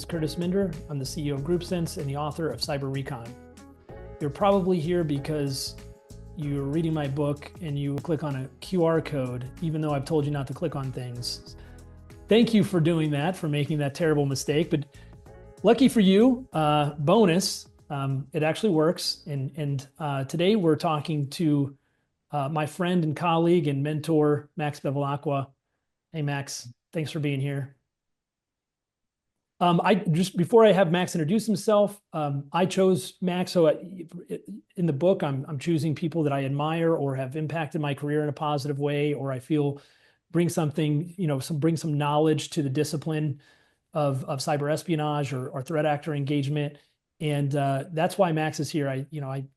Kurtis Minder. I'm the CEO of GroupSense and the author of Cyber Recon. You're probably here because you're reading my book and you click on a QR code, even though I've told you not to click on things. Thank you for doing that, for making that terrible mistake. But lucky for you, bonus, it actually works. And today we're talking to my friend and colleague and mentor, Max Bevilacqua. Hey, Max, thanks for being here. Before I have Max introduce himself, I chose Max. So in the book, I'm choosing people that I admire or have impacted my career in a positive way, or I feel bring something, bring some knowledge to the discipline of cyber espionage or threat actor engagement. And that's why Max is here.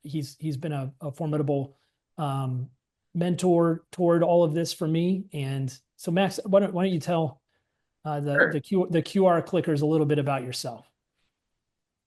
He's been a formidable mentor toward all of this for me. And so Max, why don't you tell the QR clickers a little bit about yourself?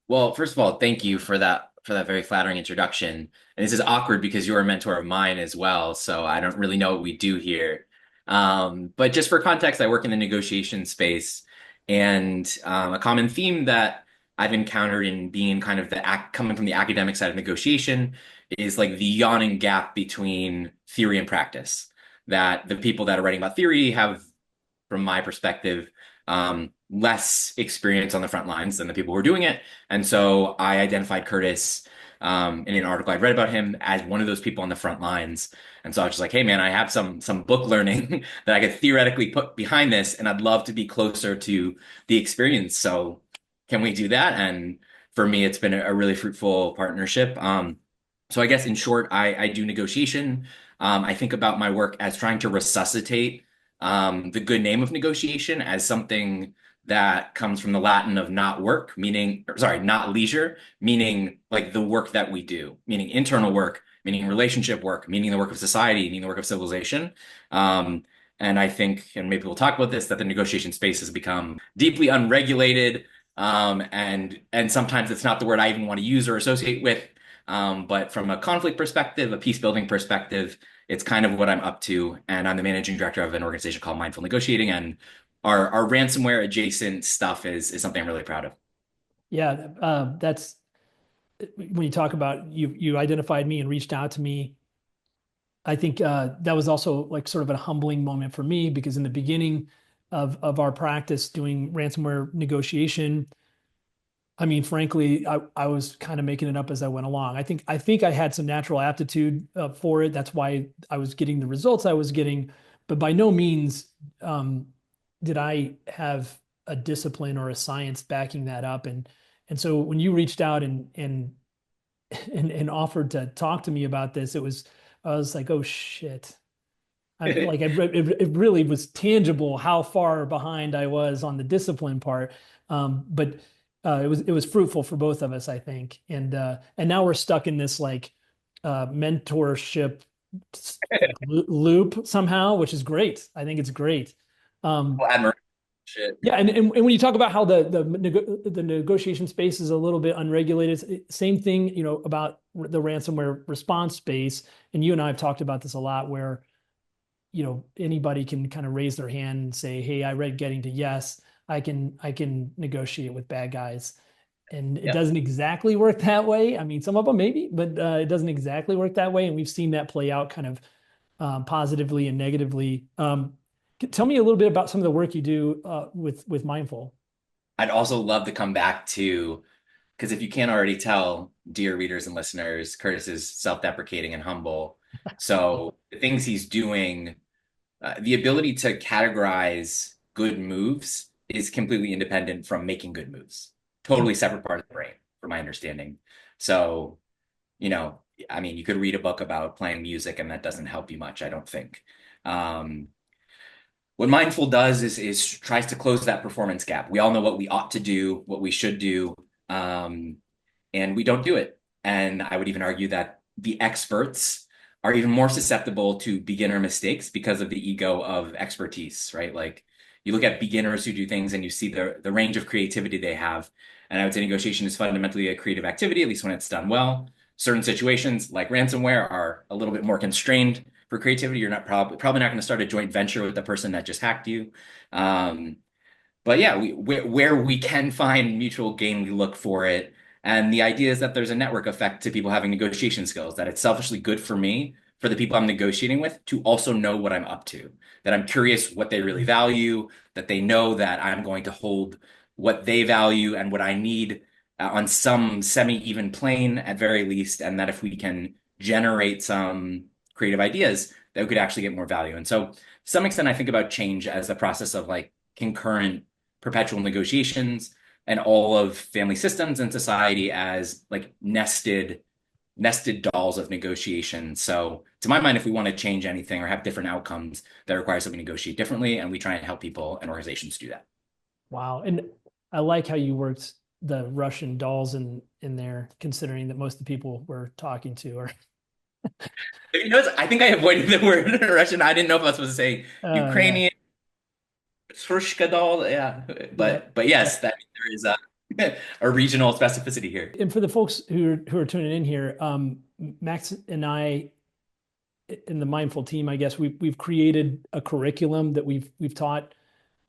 Well, first of all, thank you for that very flattering introduction. And this is awkward because you're a mentor of mine as well, so I don't really know what we do here. But just for context, I work in the negotiation space, and a common theme that I've encountered in being kind of coming from the academic side of negotiation is like the yawning gap between theory and practice. That the people that are writing about theory have, from my perspective, less experience on the front lines than the people who are doing it. And so I identified Kurtis in an article I'd read about him as one of those people on the front lines. And so I was just like, hey man, I have some book learning that I could theoretically put behind this, and I'd love to be closer to the experience. So can we do that? And for me, it's been a really fruitful partnership. So I guess in short, I do negotiation. I think about my work as trying to resuscitate the good name of negotiation as something that comes from the Latin of not work, not leisure, meaning like the work that we do, meaning internal work, meaning relationship work, meaning the work of society, meaning the work of civilization. And I think, and maybe we'll talk about this, that the negotiation space has become deeply unregulated. And sometimes it's not the word I even want to use or associate with. But from a conflict perspective, a peace building perspective, it's kind of what I'm up to. And I'm the managing director of an organization called Mindful Negotiating. And our ransomware adjacent stuff is something I'm really proud of. Yeah, that's when you talk about you identified me and reached out to me. I think that was also like sort of a humbling moment for me, because in the beginning of our practice doing ransomware negotiation, I mean, frankly, I was kind of making it up as I went along. I think I had some natural aptitude for it. That's why I was getting the results I was getting, but by no means did I have a discipline or a science backing that up. And so when you reached out and offered to talk to me about this, I was like, oh shit. It really was tangible how far behind I was on the discipline part. But it was fruitful for both of us, I think. And now we're stuck in this like mentorship loop somehow, which is great. I think it's great. Well, admiration. Shit. Yeah, and when you talk about how the negotiation space is a little bit unregulated, same thing, about the ransomware response space. And you and I have talked about this a lot, where anybody can kind of raise their hand and say, hey, I read Getting to Yes. I can negotiate with bad guys. And it doesn't exactly work that way. I mean, some of them maybe, but it doesn't exactly work that way. And we've seen that play out kind of positively and negatively. Tell me a little bit about some of the work you do with Mindful. I'd also love to come back to, because if you can't already tell, dear readers and listeners, Kurtis is self-deprecating and humble. So the things he's doing, the ability to categorize good moves is completely independent from making good moves. Totally separate part of the brain, from my understanding. So, I mean, you could read a book about playing music and that doesn't help you much, I don't think. What Mindful does is tries to close that performance gap. We all know what we ought to do, what we should do, and we don't do it. And I would even argue that the experts are even more susceptible to beginner mistakes because of the ego of expertise, right? Like you look at beginners who do things and you see the range of creativity they have. And I would say negotiation is fundamentally a creative activity, at least when it's done well. Certain situations like ransomware are a little bit more constrained for creativity. You're not probably not going to start a joint venture with the person that just hacked you. But yeah, where we can find mutual gain, we look for it. And the idea is that there's a network effect to people having negotiation skills, that it's selfishly good for me, for the people I'm negotiating with, to also know what I'm up to, that I'm curious what they really value, that they know that I'm going to hold what they value and what I need on some semi-even plane at very least, and that if we can generate some creative ideas, that we could actually get more value. And so, to some extent, I think about change as the process of like concurrent perpetual negotiations and all of family systems and society as like nested dolls of negotiation. So to my mind, if we want to change anything or have different outcomes, that requires that we negotiate differently, and we try and help people and organizations do that. Wow. And I like how you worked the Russian dolls in there, considering that most of the people we're talking to are You know, I think I avoided the word Russian. I didn't know if I was supposed to say yeah. Ukrainian, Srushka doll. Yeah, Yeah. but yes, that there is a regional specificity here. And for the folks who are tuning in here, Max and I in the mindful team, I guess we've created a curriculum that we've taught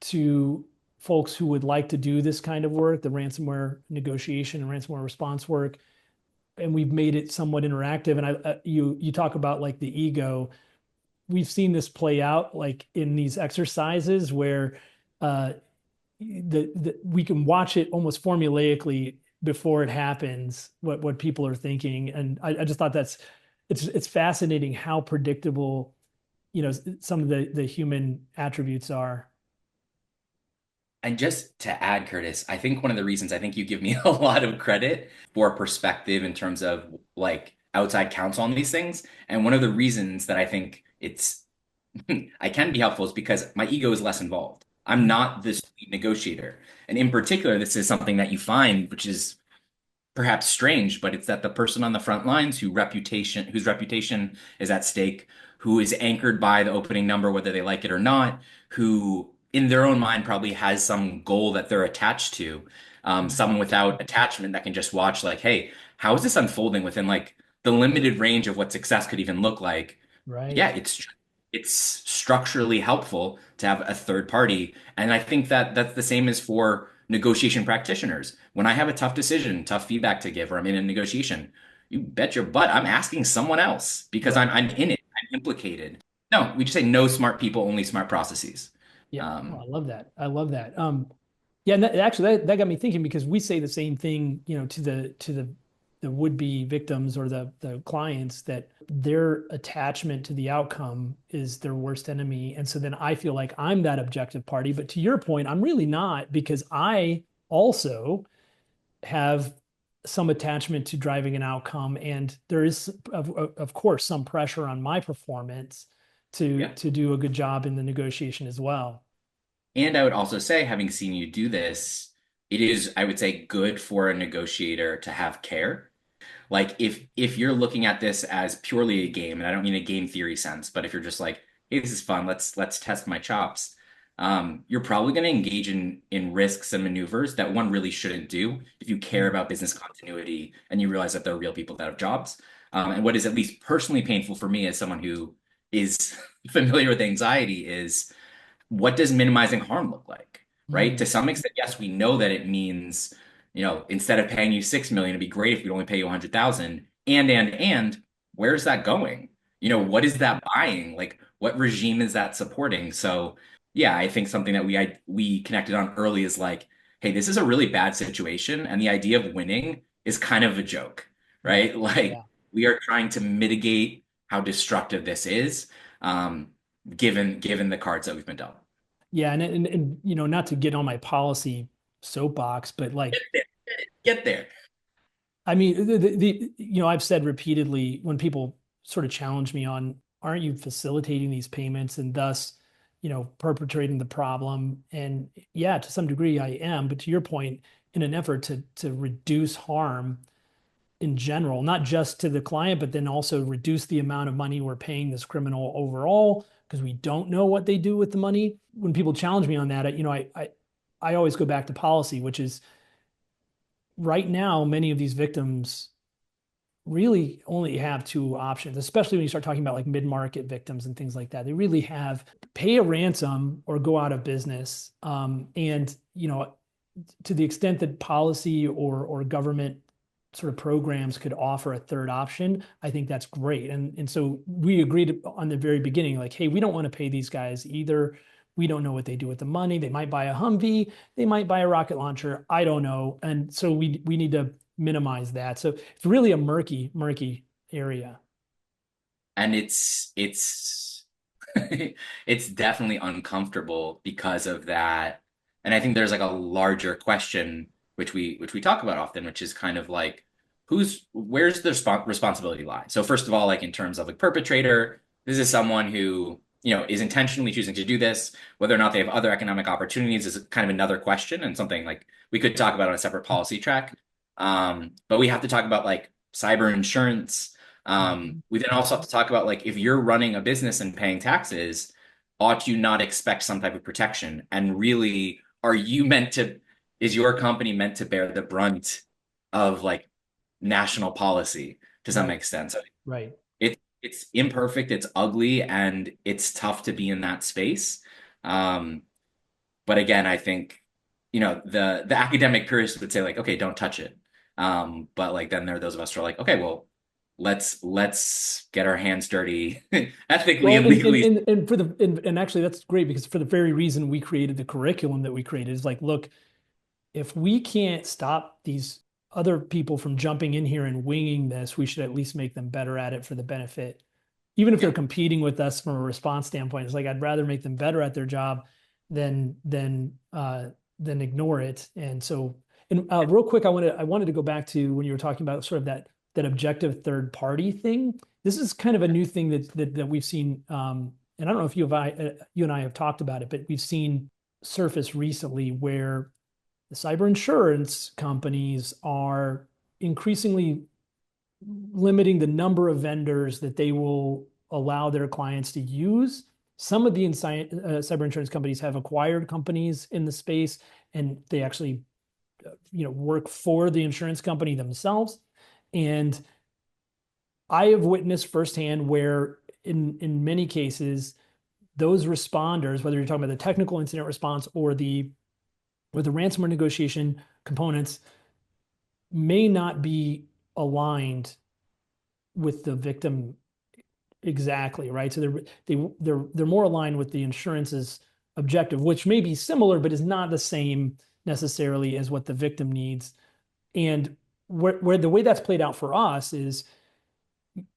to folks who would like to do this kind of work, the ransomware negotiation and ransomware response work, and we've made it somewhat interactive. And you talk about like the ego. We've seen this play out like in these exercises where uh, we can watch it almost formulaically before it happens, what people are thinking. And I just thought it's fascinating how predictable, some of the human attributes are. And just to add, Curtis, I think one of the reasons I think you give me a lot of credit for perspective in terms of like outside counsel on these things. And one of the reasons that I think it's I can be helpful is because my ego is less involved. I'm not this lead negotiator. And in particular, this is something that you find, which is perhaps strange, but it's that the person on the front lines whose reputation is at stake, who is anchored by the opening number, whether they like it or not, who in their own mind probably has some goal that they're attached to, someone without attachment that can just watch like, hey, how is this unfolding within like the limited range of what success could even look like? Yeah, Right. it's structurally helpful to have a third party. And I think that that's the same as for negotiation practitioners. When I have a tough decision, tough feedback to give, or I'm in a negotiation, you bet your butt I'm asking someone else because Right. I'm in it. I'm implicated. No, we just say no smart people, only smart processes. Yeah. Oh, I Um, love that. I love that. Yeah, and actually that got me thinking because we say the same thing, to the would-be victims or the clients that their attachment to the outcome is their worst enemy. And so then I feel like I'm that objective party. But to your point, I'm really not because I also have some attachment to driving an outcome, and there is of course some pressure on my performance to yeah. to do a good job in the negotiation as well. And I would also say, having seen you do this, it is, I would say, good for a negotiator to have care. Like if you're looking at this as purely a game, and I don't mean a game theory sense, but if you're just like, hey, this is fun, let's test my chops, you're probably going to engage in risks and maneuvers that one really shouldn't do if you care about business continuity and you realize that there are real people that have jobs. And what is at least personally painful for me as someone who is familiar with anxiety is what does minimizing harm look like, right? To Mm. some extent, yes, we know that it means, instead of paying you 6 million, it'd be great if we'd only pay you 100,000. And where's that going? What is that buying? Like, what regime is that supporting? So, yeah, I think something that we connected on early is like, hey, this is a really bad situation, and the idea of winning is kind of a joke, Yeah. right? Like, Yeah. we are trying to mitigate how destructive this is. Given the cards that we've been dealt. Yeah. And not to get on my policy soapbox, but like, Get there. I mean, I've said repeatedly when people sort of challenge me on, aren't you facilitating these payments and thus, perpetrating the problem? And yeah, to some degree I am, but to your point, in an effort to reduce harm in general, not just to the client, but then also reduce the amount of money we're paying this criminal overall, because we don't know what they do with the money. When people challenge me on that, I always go back to policy, which is right now, many of these victims really only have two options, especially when you start talking about like mid-market victims and things like that. They really have pay a ransom or go out of business. And to the extent that policy or government sort of programs could offer a third option, I think that's great. And so we agreed on the very beginning, like, hey, we don't want to pay these guys either. We don't know what they do with the money. They might buy a Humvee, they might buy a rocket launcher. I don't know. And so we need to minimize that. So it's really a murky area. And it's it's definitely uncomfortable because of that. And I think there's like a larger question which we talk about often, which is kind of like where's the responsibility lie? So first of all, like in terms of like perpetrator, this is someone who, is intentionally choosing to do this. Whether or not they have other economic opportunities is kind of another question and something like we could talk about on a separate policy track. But we have to talk about like cyber insurance. We then also have to talk about like if you're running a business and paying taxes, ought you not expect some type of protection? And really, is your company meant to bear the brunt of like national policy to some Right, extent? So right. it's imperfect, it's ugly, and it's tough to be in that space. Um, but again, I think, the academic purists would say like, okay, don't touch it. But like then there are those of us who are like, okay, well, let's get our hands dirty ethically Well, and legally. and actually that's great because for the very reason we created the curriculum that we created is like, look, if we can't stop these other people from jumping in here and winging this, we should at least make them better at it for the benefit. Even if they're Yeah. competing with us from a response standpoint, it's like I'd rather make them better at their job than ignore it. And so, and real quick, I wanted to go back to when you were talking about sort of that objective third party thing. This is kind of a new thing that we've seen, and I don't know if you and I have talked about it, but we've seen surface recently where the cyber insurance companies are increasingly limiting the number of vendors that they will allow their clients to use. Some of the cyber insurance companies have acquired companies in the space, and they actually, work for the insurance company themselves. And I have witnessed firsthand where, in many cases, those responders, whether you're talking about the technical incident response or the ransomware negotiation components, may not be aligned with the victim exactly, right? So they're more aligned with the insurance's objective, which may be similar, but is not the same necessarily as what the victim needs. And where the way that's played out for us is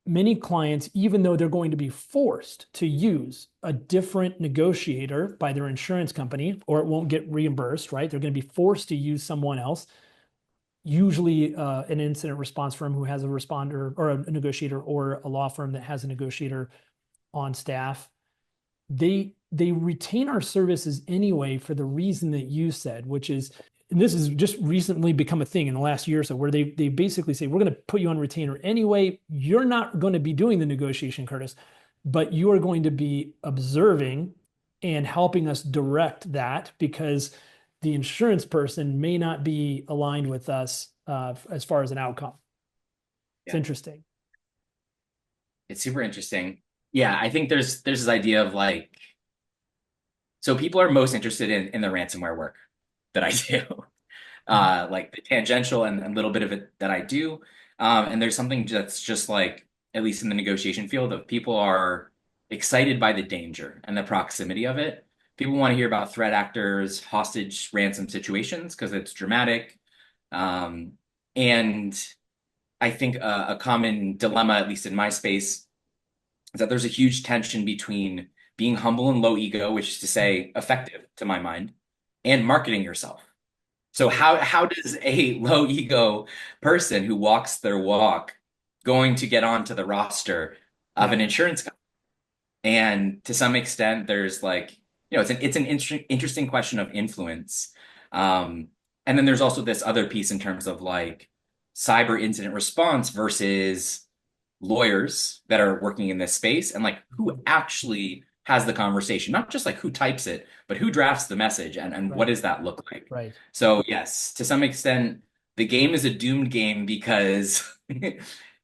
many clients, even though they're going to be forced to use a different negotiator by their insurance company, or it won't get reimbursed, right? They're going to be forced to use someone else, usually an incident response firm who has a responder or a negotiator, or a law firm that has a negotiator on staff. They retain our services anyway for the reason that you said, which is, and this has just recently become a thing in the last year or so, where they basically say, we're going to put you on retainer anyway. You're not going to be doing the negotiation, Kurtis, but you are going to be observing and helping us direct that because the insurance person may not be aligned with us as far as an outcome. It's Yeah, interesting. it's super interesting. Yeah, I think there's this idea of like, so people are most interested in the ransomware work that I do. Mhm. Like the tangential and little bit of it that I do. And there's something that's just like, at least in the negotiation field, of people are excited by the danger and the proximity of it. People want to hear about threat actors, hostage ransom situations because it's dramatic. Um, and I think a common dilemma, at least in my space, is that there's a huge tension between being humble and low ego, which is to say effective to my mind, and marketing yourself. So Right. how does a low ego person who walks their walk going to get onto the roster of Yeah. an insurance company? And to some extent, there's like, it's an interesting question of influence. Um, and then there's also this other piece in terms of like cyber incident response versus lawyers that are working in this space and like who Mhm. actually has the conversation, not just like who types it, but who drafts the message and what Right. does that look like? Right. So yes, to some extent, the game is a doomed game because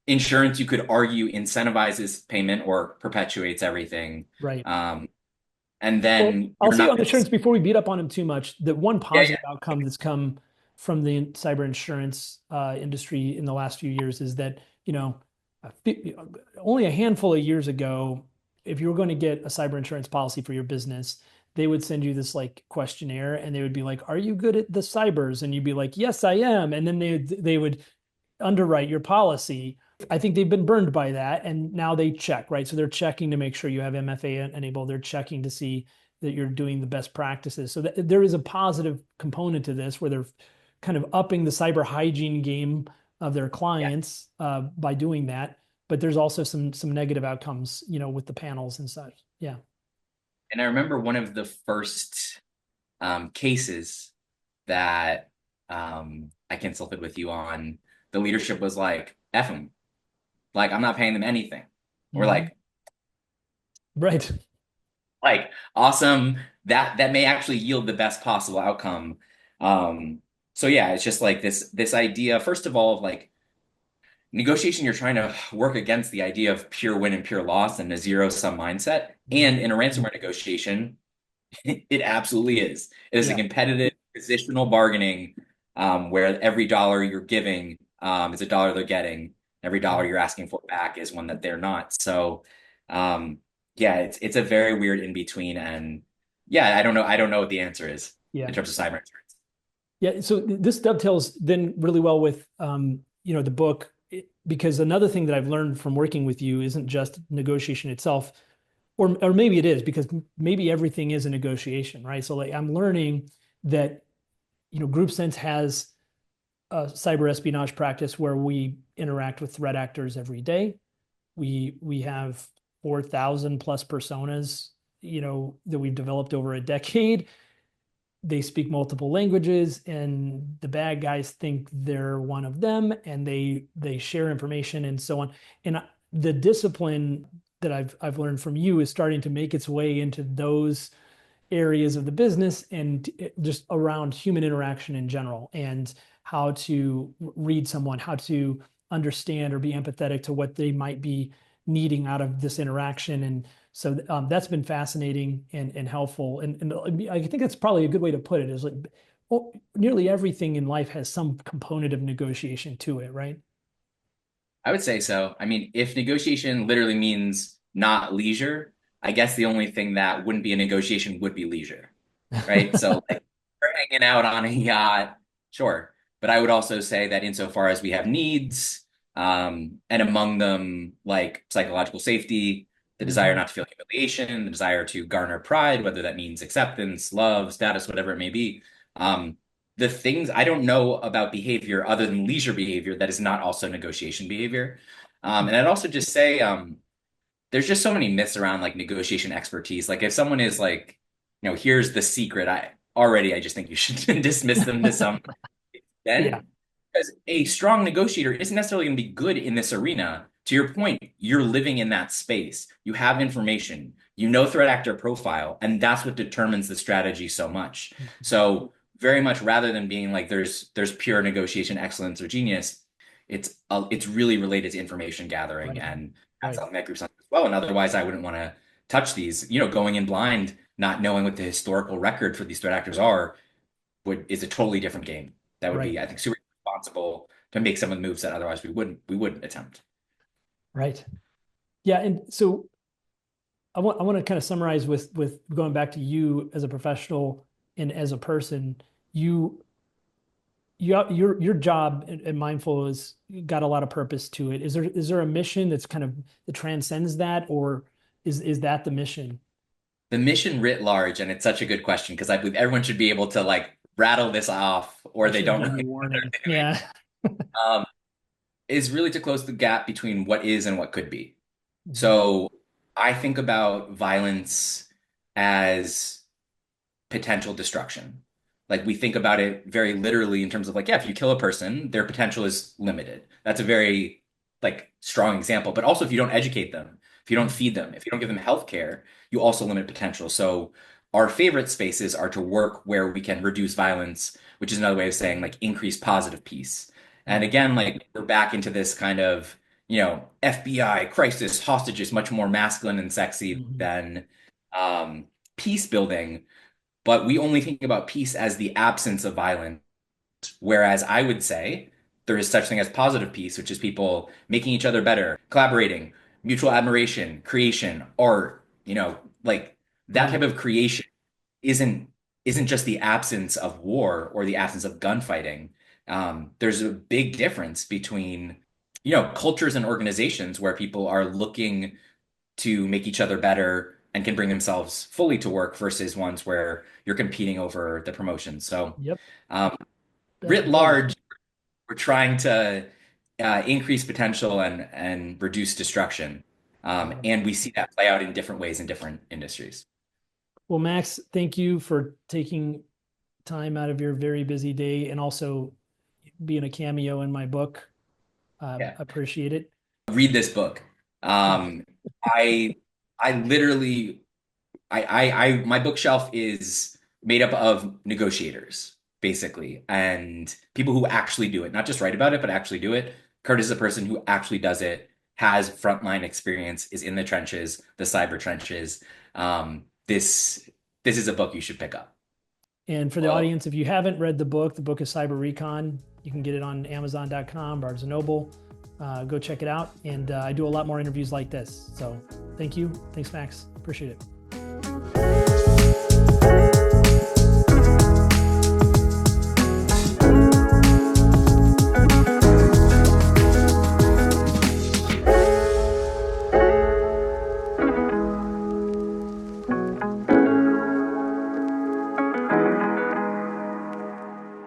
insurance, you could argue, incentivizes payment or perpetuates everything. Right. Um, and Well, then I'll you're say not on insurance before we beat up on him too much, that one yeah, yeah. positive outcome that's come from the cyber insurance industry in the last few years is that, you know, only a handful of years ago, if you were going to get a cyber insurance policy for your business, they would send you this like questionnaire and they would be like, "Are you good at the cybers?" And you'd be like, "Yes, I am." And then they would underwrite your policy. I think they've been burned by that, and now they check, right? So they're checking to make sure you have MFA enabled. They're checking to see that you're doing the best practices. So that there is a positive component to this where they're kind of upping the cyber hygiene game of their Yeah. clients by doing that. But there's also some negative outcomes, you know, with the panels and such. Yeah. And I remember one of the first cases that I consulted with you on, the leadership was like, F them. Like, I'm not paying them anything. We're Mhm. Right. like, awesome. That may actually yield the best possible outcome. Um, so yeah, it's just like this idea, first of all, of like negotiation, you're trying to work against the idea of pure win and pure loss and a zero sum mindset. Mhm. And in a ransomware negotiation, it absolutely is. It is a Yeah. competitive positional bargaining where every dollar you're giving is a dollar they're getting. Every dollar Mhm. you're asking for back is one that they're not. So, um, yeah, it's a very weird in between. And yeah, I don't know. I don't know what the answer is in Yeah. terms of cyber insurance. Yeah, so this dovetails then really well with you know, the book because another thing that I've learned from working with you isn't just negotiation itself, or maybe it is because maybe everything is a negotiation, right? So like I'm learning that you know, GroupSense has a cyber espionage practice where we interact with threat actors every day. We have 4,000 plus personas, you know, that we've developed over a decade. They speak multiple languages and the bad guys think they're one of them and they share information and so on. And the discipline that I've learned from you is starting to make its way into those areas of the business and just around human interaction in general and how to read someone, how to understand or be empathetic to what they might be needing out of this interaction. And so that's been fascinating and helpful. And I think that's probably a good way to put it is like nearly everything in life has some component of negotiation to it, right? I would say so. I mean, if negotiation literally means not leisure, I guess the only thing that wouldn't be a negotiation would be leisure, right? So, like, we're hanging out on a yacht, sure. But I would also say that insofar as we have needs, and among them, like psychological safety, the desire Mhm. not to feel humiliation, the desire to garner pride, whether that means acceptance, love, status, whatever it may be, um, the things I don't know about behavior other than leisure behavior that is not also negotiation behavior. And I'd also just say there's just so many myths around like negotiation expertise. Like if someone is like, here's the secret, I just think you should dismiss them to some Yeah, extent because a strong negotiator isn't necessarily going to be good in this arena. To your point, you're living in that space. You have information, you know threat actor profile, and that's what determines the strategy so much. So very much rather than being like there's pure negotiation excellence or genius, it's really related to information gathering, right, and that's right, something that groups on as well. And otherwise, I wouldn't want to touch these. Going in blind, not knowing what the historical record for these threat actors are, would is a totally different game. That would right, be, I think, super responsible to make some of the moves that otherwise we wouldn't attempt. right. Yeah, and so I want to kind of summarize with going back to you as a professional and as a person. You your job at Mindful has got a lot of purpose to it. Is there a mission that's kind of that transcends that, or is that the mission? The mission writ large, and it's such a good question because I believe everyone should be able to like rattle this off, or I they should have don't given really you know what they're warning. doing. Yeah. Um, is really to close the gap between what is and what could be. Mhm. So I think about violence as potential destruction. Like we think about it very literally in terms of like, yeah, if you kill a person, their potential is limited. That's a very like strong example. But also if you don't educate them, if you don't feed them, if you don't give them health care, you also limit potential. So our favorite spaces are to work where we can reduce violence, which is another way of saying like increase positive peace. And Mhm. again, like we're back into this kind of FBI, crisis, hostages, much more masculine and sexy Mhm. than um, peace building. But we only think about peace as the absence of violence. Whereas I would say there is such thing as positive peace, which is people making each other better, collaborating, mutual admiration, creation, art, like that type Right. of creation isn't isn't just the absence of war or the absence of gunfighting. There's a big difference between, cultures and organizations where people are looking to make each other better and can bring themselves fully to work versus ones where you're competing over the promotion. So, Yep. um, writ Totally. large, we're trying to increase potential and reduce destruction. Um, And we see that play out in different ways in different industries. well, Max, thank you for taking time out of your very busy day and also being a cameo in my book. Yeah. Appreciate it. Read this book. Um, I I literally my bookshelf is made up of negotiators, basically, and people who actually do it, not just write about it, but actually do it. Curtis is a person who actually does it, has frontline experience, is in the trenches, the cyber trenches. This is a book you should pick up. And for the Well, audience, if you haven't read the book is Cyber Recon. You can get it on Amazon.com, Barnes& and Noble. Go check it out. And I do a lot more interviews like this. So thank you. Thanks, Max. Appreciate it.